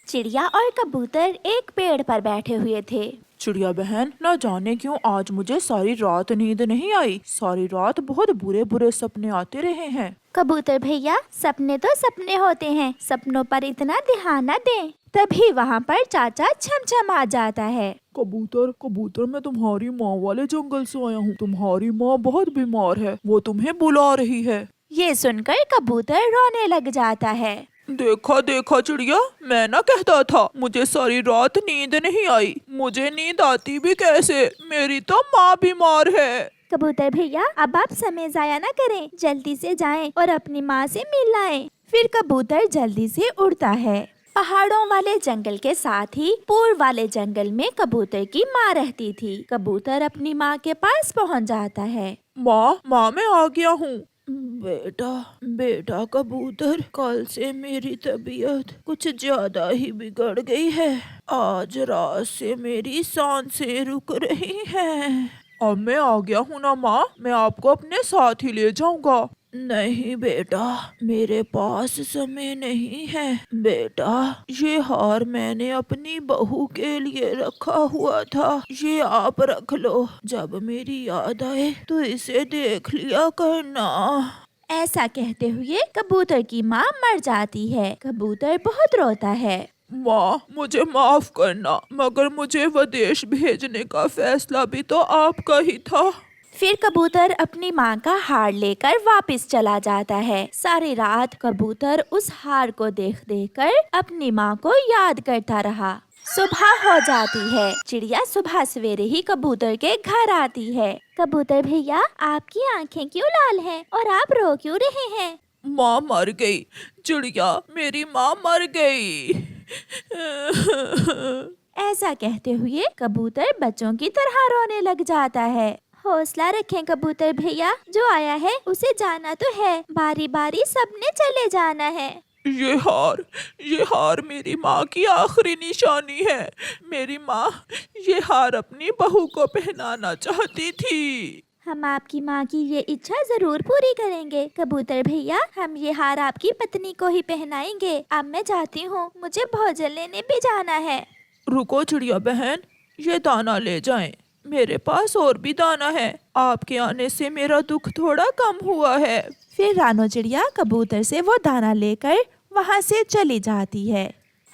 चिड़िया और कबूतर एक पेड़ पर बैठे हुए थे। चिड़िया बहन, न जाने क्यों आज मुझे सारी रात नींद नहीं आई। सारी रात बहुत बुरे बुरे सपने आते रहे हैं। कबूतर भैया, सपने तो सपने होते हैं, सपनों पर इतना ध्यान न दें। तभी वहाँ पर चाचा छमछम आ जाता है। कबूतर कबूतर, मैं तुम्हारी माँ वाले जंगल से आया हूँ। तुम्हारी माँ बहुत बीमार है, वो तुम्हें बुला रही है। ये सुनकर कबूतर रोने लग जाता है। देखा देखा चिड़िया, मैं ना कहता था मुझे सारी रात नींद नहीं आई। मुझे नींद आती भी कैसे, मेरी तो माँ बीमार है। कबूतर भैया, अब आप समय जाया न करें, जल्दी से जाएं और अपनी माँ से मिल आएं। फिर कबूतर जल्दी से उड़ता है। पहाड़ों वाले जंगल के साथ ही पूर्व वाले जंगल में कबूतर की माँ रहती थी। कबूतर अपनी माँ के पास पहुँच जाता है। माँ माँ, मैं आ गया हूँ। बेटा बेटा कबूतर, कल से मेरी तबीयत कुछ ज्यादा ही बिगड़ गई है। आज रात से मेरी सांसें रुक रही हैं। अब मैं आ गया हूँ ना माँ, मैं आपको अपने साथ ही ले जाऊंगा। नहीं बेटा, मेरे पास समय नहीं है। बेटा, ये हार मैंने अपनी बहू के लिए रखा हुआ था, ये आप रख लो। जब मेरी याद आए तो इसे देख लिया करना। ऐसा कहते हुए कबूतर की माँ मर जाती है। कबूतर बहुत रोता है। माँ, मुझे माफ करना, मगर मुझे विदेश भेजने का फैसला भी तो आपका ही था। फिर कबूतर अपनी माँ का हार लेकर वापस चला जाता है। सारी रात कबूतर उस हार को देख देख कर अपनी माँ को याद करता रहा। सुबह हो जाती है। चिड़िया सुबह सवेरे ही कबूतर के घर आती है। कबूतर भैया, आपकी आंखें क्यों लाल हैं और आप रो क्यों रहे हैं? माँ मर गई। चिड़िया, मेरी माँ मर गई। ऐसा कहते हुए कबूतर बच्चों की तरह रोने लग जाता है। हौसला रखें कबूतर भैया, जो आया है उसे जाना तो है, बारी बारी सबने चले जाना है। ये हार मेरी माँ की आखिरी निशानी है। मेरी माँ ये हार अपनी बहू को पहनाना चाहती थी। हम आपकी माँ की ये इच्छा जरूर पूरी करेंगे कबूतर भैया। हम ये हार आपकी पत्नी को ही पहनाएंगे। अब मैं जाती हूँ, मुझे भोजन लेने भी जाना है। रुको चिड़िया बहन, ये दाना ले जाएं। मेरे पास और भी दाना है। आपके आने से मेरा दुख थोड़ा कम हुआ है। फिर रानो चिड़िया कबूतर से वो दाना लेकर वहाँ से चली जाती है।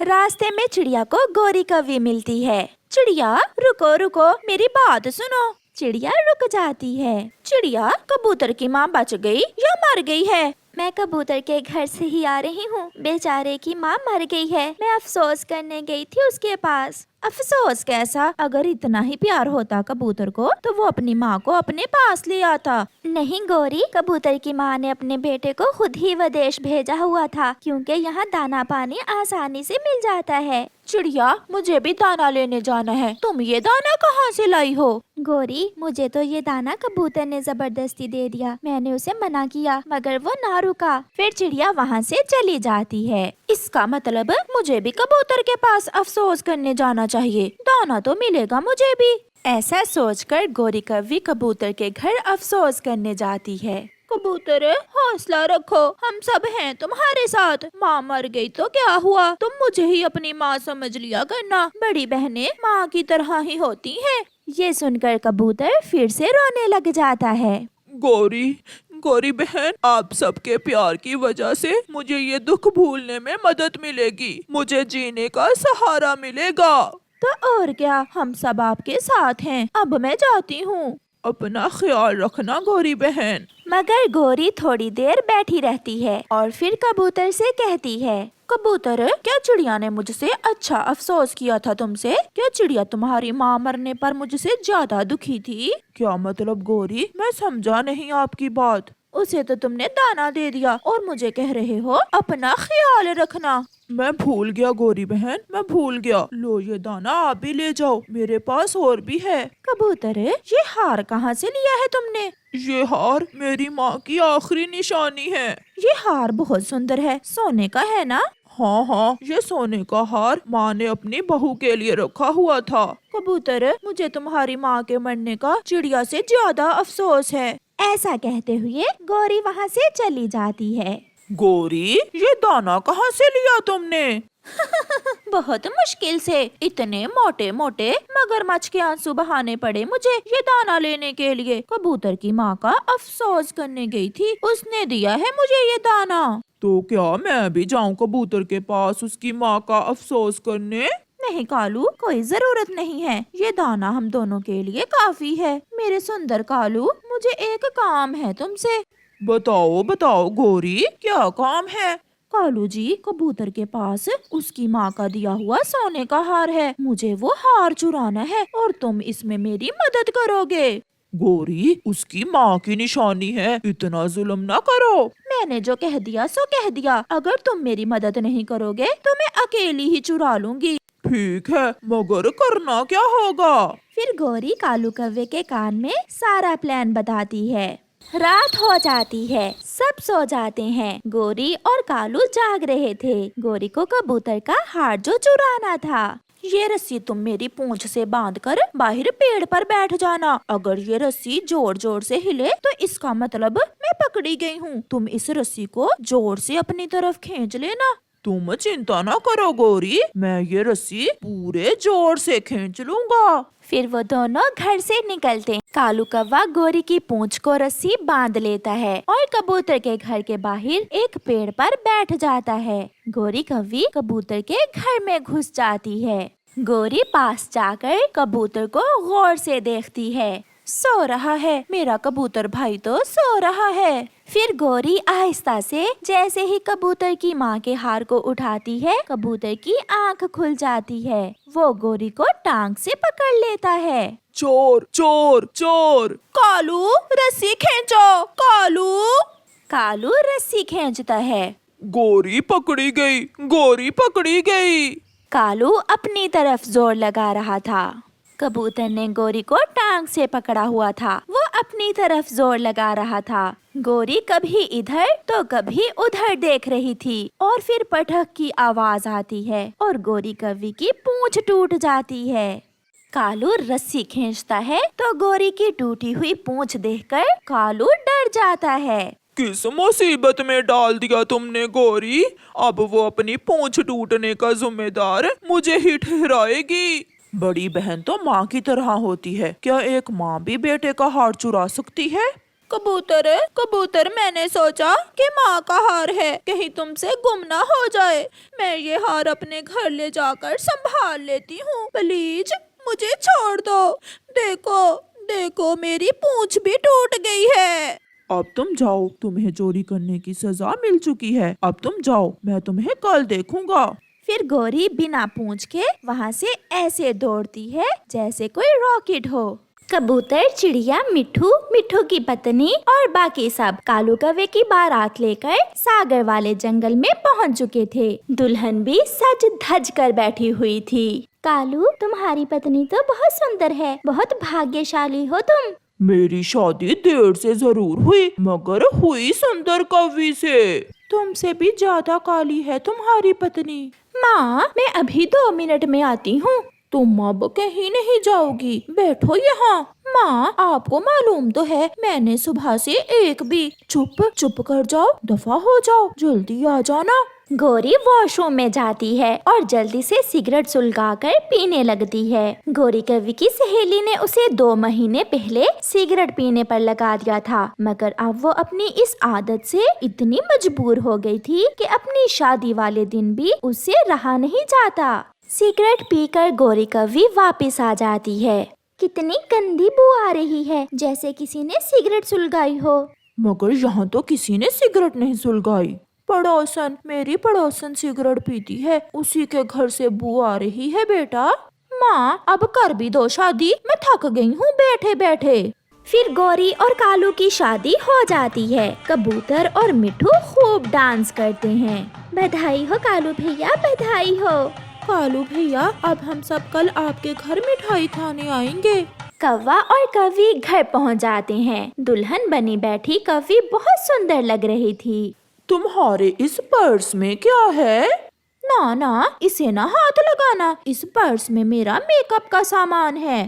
रास्ते में चिड़िया को गोरी कौवी मिलती है। चिड़िया, रुको रुको, मेरी बात सुनो। चिड़िया रुक जाती है। चिड़िया, कबूतर की माँ बच गई या मर गई है? मैं कबूतर के घर से ही आ रही हूँ। बेचारे की माँ मर गई है। मैं अफसोस करने गई थी उसके पास। अफसोस कैसा? अगर इतना ही प्यार होता कबूतर को तो वो अपनी माँ को अपने पास ले आता। नहीं गोरी, कबूतर की माँ ने अपने बेटे को खुद ही विदेश भेजा हुआ था, क्योंकि यहाँ दाना पानी आसानी से मिल जाता है। चिड़िया, मुझे भी दाना लेने जाना है। तुम ये दाना कहाँ से लाई हो? गोरी, मुझे तो ये दाना कबूतर ने जबरदस्ती दे दिया। मैंने उसे मना किया मगर वो ना रुका। फिर चिड़िया वहाँ से चली जाती है। इसका मतलब मुझे भी कबूतर के पास अफसोस करने जाना चाहिए। दाना तो मिलेगा मुझे भी। ऐसा सोचकर गोरी कौवी कबूतर के घर अफसोस करने जाती है। कबूतर, हौसला रखो, हम सब हैं तुम्हारे साथ। माँ मर गई तो क्या हुआ, तुम मुझे ही अपनी माँ समझ लिया करना। बड़ी बहनें माँ की तरह ही होती हैं। ये सुनकर कबूतर फिर से रोने लग जाता है। गोरी बहन, आप सबके प्यार की वजह से मुझे ये दुख भूलने में मदद मिलेगी। मुझे जीने का सहारा मिलेगा। तो और क्या, हम सब आपके साथ हैं। अब मैं जाती हूँ। अपना ख्याल रखना गोरी बहन। मगर गोरी थोड़ी देर बैठी रहती है और फिर कबूतर से कहती है, कबूतर, क्या चिड़िया ने मुझसे अच्छा अफसोस किया था तुमसे? क्या चिड़िया तुम्हारी माँ मरने पर मुझसे ज्यादा दुखी थी? क्या मतलब गोरी, मैं समझा नहीं आपकी बात। उसे तो तुमने दाना दे दिया और मुझे कह रहे हो अपना ख्याल रखना। मैं भूल गया गोरी बहन, मैं भूल गया। लो ये दाना आप भी ले जाओ, मेरे पास और भी है। कबूतर, ये हार कहाँ से लिया है तुमने? ये हार मेरी माँ की आखिरी निशानी है। ये हार बहुत सुंदर है, सोने का है ना? हाँ, ये सोने का हार माँ ने अपनी बहू के लिए रखा हुआ था। कबूतर, मुझे तुम्हारी माँ के मरने का चिड़िया से ज्यादा अफसोस है। ऐसा कहते हुए गोरी वहाँ से चली जाती है। गोरी, ये दाना कहाँ से लिया तुमने? बहुत मुश्किल से इतने मोटे मोटे मगरमच्छ के आंसू बहाने पड़े मुझे ये दाना लेने के लिए। कबूतर की माँ का अफसोस करने गई थी, उसने दिया है मुझे ये दाना। तो क्या मैं भी जाऊं कबूतर के पास उसकी माँ का अफसोस करने? नहीं कालू, कोई जरूरत नहीं है, ये दाना हम दोनों के लिए काफी है। मेरे सुंदर कालू, मुझे एक काम है तुमसे। बताओ बताओ गौरी, क्या काम है? कालू जी, कबूतर के पास उसकी माँ का दिया हुआ सोने का हार है, मुझे वो हार चुराना है और तुम इसमें मेरी मदद करोगे। गौरी, उसकी माँ की निशानी है, इतना जुल्म ना करो। मैंने जो कह दिया सो कह दिया, अगर तुम मेरी मदद नहीं करोगे तो मैं अकेली ही चुरा लूंगी। ठीक है, मगर करना क्या होगा? फिर गौरी कालू कव्वे के कान में सारा प्लान बताती है। रात हो जाती है, सब सो जाते हैं। गौरी और कालू जाग रहे थे। गौरी को कबूतर का हार जो चुराना था। ये रस्सी तुम मेरी पूंछ से बांधकर बाहर पेड़ पर बैठ जाना। अगर ये रस्सी जोर जोर से हिले तो इसका मतलब मैं पकड़ी गई हूँ। तुम इस रस्सी को जोर से अपनी तरफ खींच लेना। तुम चिंता ना करो गौरी, मैं ये रस्सी पूरे जोर से खींच लूंगा। फिर वो दोनों घर से निकलते। कालू कौवा गौरी की पूंछ को रस्सी बांध लेता है और कबूतर के घर के बाहर एक पेड़ पर बैठ जाता है। गौरी कौवी कबूतर के घर में घुस जाती है। गौरी पास जाकर कबूतर को गौर से देखती है। सो रहा है, मेरा कबूतर भाई तो सो रहा है। फिर गौरी आहिस्ता से जैसे ही कबूतर की माँ के हार को उठाती है, कबूतर की आंख खुल जाती है। वो गौरी को टांग से पकड़ लेता है। चोर चोर चोर! कालू, रस्सी खींचो। कालू। कालू रस्सी खींचता है। गौरी पकड़ी गई, गौरी पकड़ी गई। कालू अपनी तरफ जोर लगा रहा था। कबूतर ने गौरी को टांग से पकड़ा हुआ था। वो अपनी तरफ जोर लगा रहा था। गौरी कभी इधर तो कभी उधर देख रही थी और फिर पटक की आवाज आती है और गौरी कौवी की पूंछ टूट जाती है। कालू रस्सी खींचता है तो गौरी की टूटी हुई पूंछ देखकर कालू डर जाता है। किस मुसीबत में डाल दिया तुमने गौरी? अब वो अपनी पूंछ टूटने का जिम्मेदार मुझे ही ठहराएगी। बड़ी बहन तो माँ की तरह होती है, क्या एक माँ भी बेटे का हार चुरा सकती है? कबूतर कबूतर, मैंने सोचा कि माँ का हार है, कहीं तुमसे गुम ना हो जाए। मैं ये हार अपने घर ले जाकर संभाल लेती हूँ, प्लीज मुझे छोड़ दो। देखो देखो, मेरी पूंछ भी टूट गई है। अब तुम जाओ, तुम्हें चोरी करने की सजा मिल चुकी है। अब तुम जाओ, मैं तुम्हें कल देखूंगा। फिर गौरी बिना पूंछ के वहाँ से ऐसे दौड़ती है जैसे कोई रॉकेट हो। कबूतर, चिड़िया, मिट्ठू, मिट्ठू की पत्नी और बाकी सब कालू कौवे की बारात लेकर सागर वाले जंगल में पहुँच चुके थे। दुल्हन भी सज धज कर बैठी हुई थी। कालू, तुम्हारी पत्नी तो बहुत सुंदर है, बहुत भाग्यशाली हो तुम। मेरी शादी देर से जरूर हुई, मगर हुई सुंदर कवि से। तुमसे भी ज्यादा काली है तुम्हारी पत्नी। माँ, मैं अभी 2 मिनट में आती हूँ। तुम अब कहीं नहीं जाओगी, बैठो यहाँ। माँ, आपको मालूम तो है मैंने सुबह से एक भी। चुप कर जाओ, दफा हो जाओ, जल्दी आ जाना। गौरी वॉशरूम में जाती है और जल्दी से सिगरेट सुलगाकर पीने लगती है। गौरी कवि की सहेली ने उसे 2 महीने पहले सिगरेट पीने पर लगा दिया था, मगर अब वो अपनी इस आदत से इतनी मजबूर हो गई थी कि अपनी शादी वाले दिन भी उससे रहा नहीं जाता। सिगरेट पीकर गौरी कवि वापस आ जाती है। कितनी गंदी बू आ रही है, जैसे किसी ने सिगरेट सुलगाई हो। मगर यहाँ तो किसी ने सिगरेट नहीं सुलगाई। पड़ोसन, मेरी पड़ोसन सिगरेट पीती है, उसी के घर से बू आ रही है बेटा। माँ, अब कर भी दो शादी, मैं थक गई हूँ बैठे बैठे। फिर गौरी और कालू की शादी हो जाती है। कबूतर और मिट्ठू खूब डांस करते हैं। बधाई हो कालू भैया, बधाई हो। कालू भैया, अब हम सब कल आपके घर मिठाई खाने आएंगे। कौवा और कवि घर पहुँच जाते हैं। दुल्हन बनी बैठी कवि बहुत सुंदर लग रही थी। तुम्हारे इस पर्स में क्या है? ना, इसे ना हाथ लगाना, इस पर्स में मेरा मेकअप का सामान है।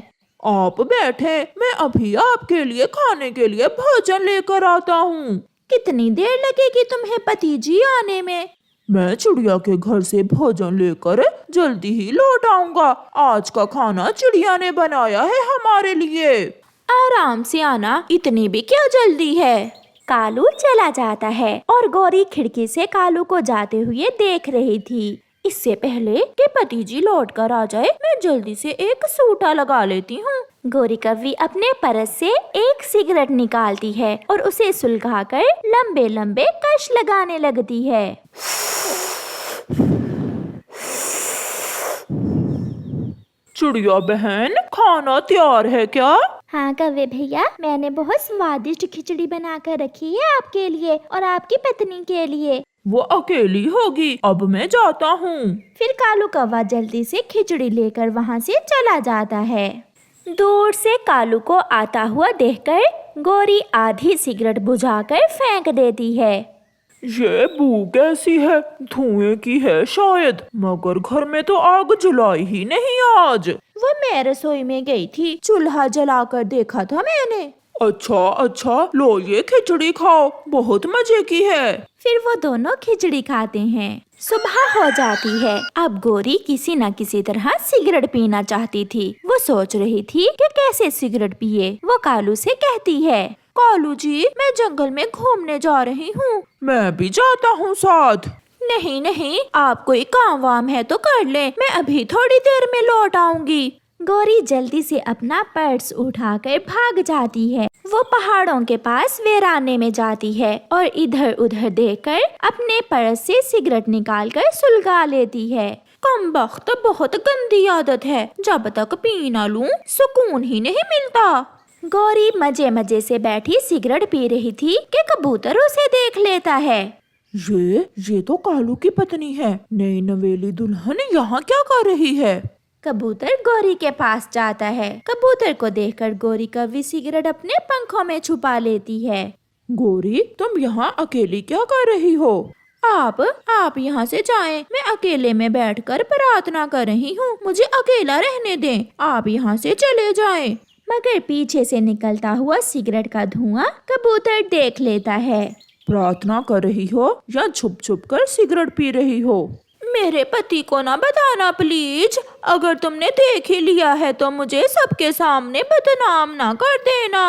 आप बैठे, मैं अभी आपके लिए खाने के लिए भोजन लेकर आता हूँ। कितनी देर लगेगी तुम्हें पति जी आने में? मैं चिड़िया के घर से भोजन लेकर जल्दी ही लौट आऊंगा। आज का खाना चिड़िया ने बनाया है हमारे लिए। आराम से आना, इतनी भी क्या जल्दी है। कालू चला जाता है और गौरी खिड़की से कालू को जाते हुए देख रही थी। इससे पहले कि पति जी लौट कर आ जाए, मैं जल्दी से एक सूटा लगा लेती हूँ। गौरी कव्वी अपने परस से एक सिगरेट निकालती है और उसे सुलगाकर लंबे लंबे कश लगाने लगती है। चिड़िया बहन, खाना तैयार है क्या? हाँ कव्वे भैया, मैंने बहुत स्वादिष्ट खिचड़ी बनाकर रखी है आपके लिए और आपकी पत्नी के लिए। वो अकेली होगी, अब मैं जाता हूँ। फिर कालू कौवा जल्दी से खिचड़ी लेकर वहाँ से चला जाता है। दूर से कालू को आता हुआ देखकर गौरी आधी सिगरेट बुझाकर फेंक देती है। ये बू कैसी है? धुएं की है शायद, मगर घर में तो आग जलाई ही नहीं आज। वो मैं रसोई में गई थी, चूल्हा जलाकर देखा था मैंने। अच्छा, लो ये खिचड़ी खाओ, बहुत मजे की है। फिर वो दोनों खिचड़ी खाते हैं। सुबह हो जाती है। अब गौरी किसी न किसी तरह सिगरेट पीना चाहती थी। वो सोच रही थी कि कैसे सिगरेट पिए। वो कालू से कहती है, कालू जी, मैं जंगल में घूमने जा रही हूँ। मैं भी जाता हूँ साथ। नहीं, आप कोई काम वाम है तो कर ले, मैं अभी थोड़ी देर में लौट आऊंगी। गौरी जल्दी से अपना पर्स उठाकर भाग जाती है। वो पहाड़ों के पास वीराने में जाती है और इधर उधर देखकर अपने पर्स से सिगरेट निकालकर सुलगा लेती है। कमबख्त, बहुत गंदी आदत है, जब तक पी ना लूं सुकून ही नहीं मिलता। गौरी मजे मजे से बैठी सिगरेट पी रही थी कि कबूतर उसे देख लेता है। ये तो कालू की पत्नी है। नई नवेली दुल्हन यहाँ क्या कर रही है? कबूतर गौरी के पास जाता है। कबूतर को देखकर गौरी कव्वी सिगरेट अपने पंखों में छुपा लेती है। गौरी, तुम यहाँ अकेली क्या कर रही हो? आप यहाँ से जाएं, मैं अकेले में बैठकर प्रार्थना कर रही हूँ, मुझे अकेला रहने दें। आप यहाँ से चले जाएं। मगर पीछे से निकलता हुआ सिगरेट का धुआं कबूतर देख लेता है। प्रार्थना कर रही हो या छुप छुप कर सिगरेट पी रही हो? मेरे पति को ना बताना प्लीज। अगर तुमने देख ही लिया है तो मुझे सबके सामने बदनाम ना कर देना।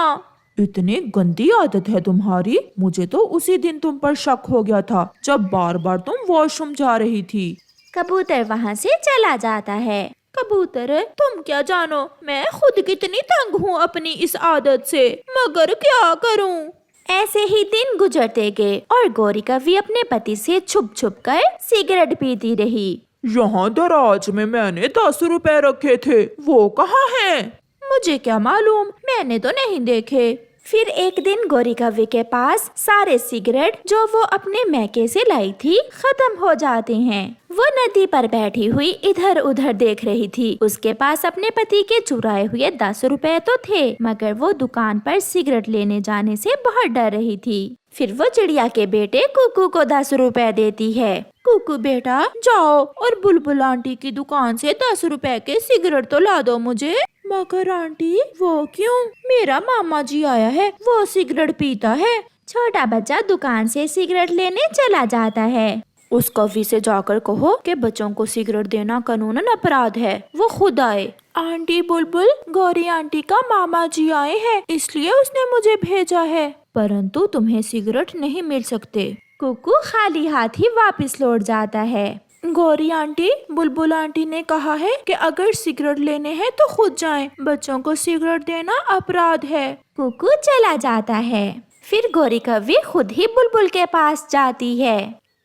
इतनी गंदी आदत है तुम्हारी। मुझे तो उसी दिन तुम पर शक हो गया था जब बार बार तुम वॉशरूम जा रही थी। कबूतर वहाँ से चला जाता है। कबूतर, तुम क्या जानो मैं खुद कितनी तंग हूँ अपनी इस आदत से, मगर क्या करूँ। ऐसे ही दिन गुजरते गए और गौरी कव्वी अपने पति से छुप छुप कर सिगरेट पीती रही। यहाँ दराज में मैंने 10 रुपए रखे थे, वो कहाँ हैं? मुझे क्या मालूम, मैंने तो नहीं देखे। फिर एक दिन गौरी कव्वी के पास सारे सिगरेट जो वो अपने मैके से लाई थी खत्म हो जाते हैं। वो नदी पर बैठी हुई इधर उधर देख रही थी। उसके पास अपने पति के चुराए हुए 10 रुपए तो थे, मगर वो दुकान पर सिगरेट लेने जाने से बहुत डर रही थी। फिर वो चिड़िया के बेटे कुकू को 10 रुपए देती है। कुकू बेटा, जाओ और बुलबुल आंटी की दुकान से 10 रुपए के सिगरेट तो ला दो मुझे। मगर आंटी, वो क्यों? मेरा मामा जी आया है, वो सिगरेट पीता है। छोटा बच्चा दुकान से सिगरेट लेने चला जाता है। उस कव्वी से जाकर कहो कि बच्चों को सिगरेट देना कानूनन अपराध है, वो खुद आए। आंटी बुलबुल, गौरी आंटी का मामा जी आए हैं, इसलिए उसने मुझे भेजा है, परंतु तुम्हें सिगरेट नहीं मिल सकते। कुकू खाली हाथ ही वापस लौट जाता है। गौरी आंटी, बुलबुल आंटी ने कहा है कि अगर सिगरेट लेने हैं तो खुद जाएं, बच्चों को सिगरेट देना अपराध है। कुकू चला जाता है। फिर गौरी कव्वी खुद ही बुलबुल के पास जाती है।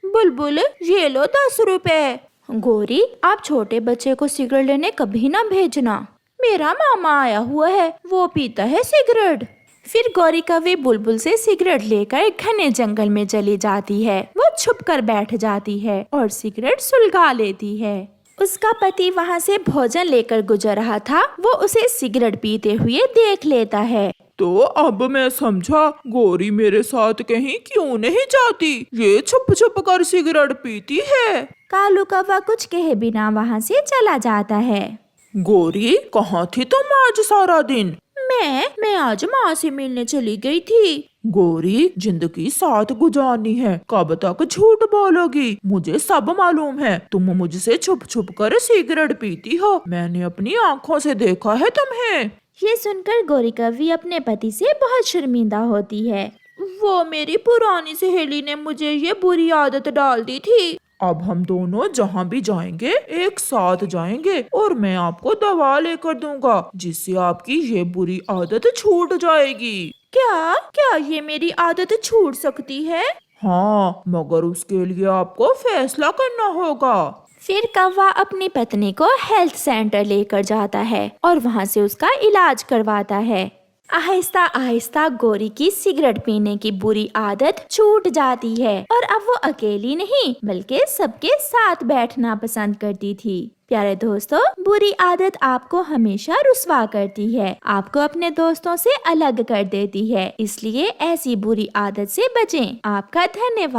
बुलबुल, ये लो 10 रुपए। गौरी, आप छोटे बच्चे को सिगरेट लेने कभी ना भेजना, मेरा मामा आया हुआ है, वो पीता है सिगरेट। फिर गौरी कव्वी बुलबुल से सिगरेट लेकर घने जंगल में चली जाती है। वो छुप कर बैठ जाती है और सिगरेट सुलगा लेती है। उसका पति वहाँ से भोजन लेकर गुजर रहा था। वो उसे सिगरेट पीते हुए देख लेता है। तो अब मैं समझा, गौरी मेरे साथ कहीं क्यों नहीं जाती, ये छुप छुप कर सिगरेट पीती है। कालू कौवा कुछ कहे बिना वहाँ से चला जाता है। गौरी, कहाँ थी तुम आज सारा दिन? मैं आज माँ से मिलने चली गई थी। गौरी, जिंदगी साथ गुजारनी है, कब तक झूठ बोलोगी? मुझे सब मालूम है, तुम मुझसे छुप छुप कर सिगरेट पीती हो, मैंने अपनी आँखों से देखा है तुम्हें। ये सुनकर गौरी कव्वी अपने पति से बहुत शर्मिंदा होती है। वो मेरी पुरानी सहेली ने मुझे ये बुरी आदत डाल दी थी। अब हम दोनों जहाँ भी जाएंगे एक साथ जाएंगे और मैं आपको दवा लेकर दूंगा जिससे आपकी ये बुरी आदत छूट जाएगी। क्या क्या ये मेरी आदत छूट सकती है? हाँ, मगर उसके लिए आपको फैसला करना होगा। फिर कौवा अपनी पत्नी को हेल्थ सेंटर लेकर जाता है और वहाँ से उसका इलाज करवाता है। आहिस्ता आहिस्ता गौरी की सिगरेट पीने की बुरी आदत छूट जाती है और अब वो अकेली नहीं बल्कि सबके साथ बैठना पसंद करती थी। प्यारे दोस्तों, बुरी आदत आपको हमेशा रुस्वा करती है, आपको अपने दोस्तों से अलग कर देती है, इसलिए ऐसी बुरी आदत से बचें। आपका धन्यवाद।